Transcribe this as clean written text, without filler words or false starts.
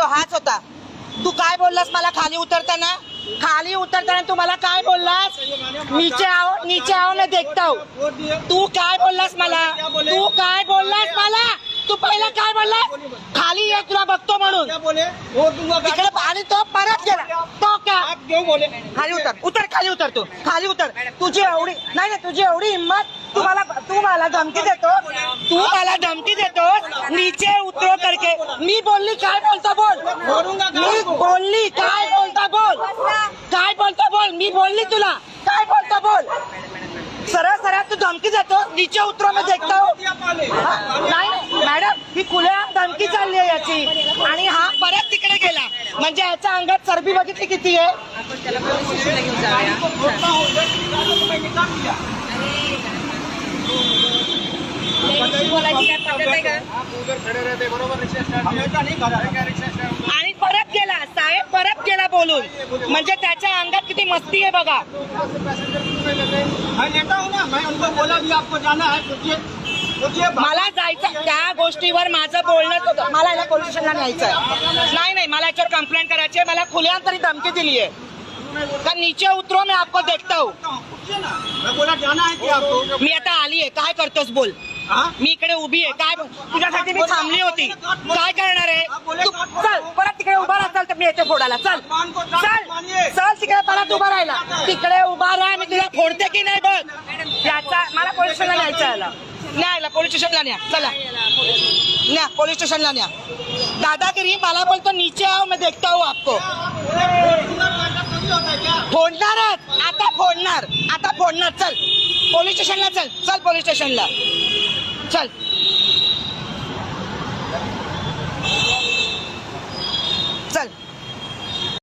हाच होता। तू काय बोललास मला खाली उतरताना तू मला काय बोललास? नीचे आओ मैं देखता हूँ। तू काय बोललास मला? तू पहिला काय बोललास? खाली ये तुला बघतो म्हणून तिकडे आणि तो परत गेला। तो का खाली उतर तू खाली उतर। तुझी एवढी हिम्मत? तू मला धमकी देतो नीचे उतरो करके। मी बोलली काय बोलता बोल। मी बोलली तुला काय बोलता बोल। सरळ तू धमकी देतो नीचे उतरो मैं देखता हूँ। नाही मॅडम ही खुलेआम धमकी चालली आहे याची आणि हा परत तिकडे गेला म्हणजे याच्या अंगात चरबी बघितली किती आहे। आणि परत गेला साहेब परत गेला बोलून म्हणजे त्याच्या अंगात किती मस्ती आहे बघा। मला जायचं त्या गोष्टीवर माझं बोलणं होतं। मला याला पोलीस स्टेशनला न्यायचं नाही मला याच्यावर कंप्लेंट करायची आहे। मला खुलेआम तरी धमकी दिली आहे का नीचे उतरो मैं आपको देखता हूँ। मी आता आली आहे काय करतोस बोल। मी इकडे उभी आहे काय तुझ्यासाठी मी थांबली होती काय करणार आहे तू? चल परत तिकडे उभा राहा तर मी येते फोडायला। चल तिकडे परत उभा राहिला तिकडे उभा राहा मी तुला फोडते की नाही बघ। याचा मला पोलीस स्टेशनला न्यायला पोलीस स्टेशनला न्या। चला न्या पोलीस स्टेशनला न्या। दादागिरी मला बोलतो नीचे आओ मैं देखता हूँ आपको। फोडणारच आता फोडणार चल पोलीस स्टेशनला चल पोलीस स्टेशनला चल।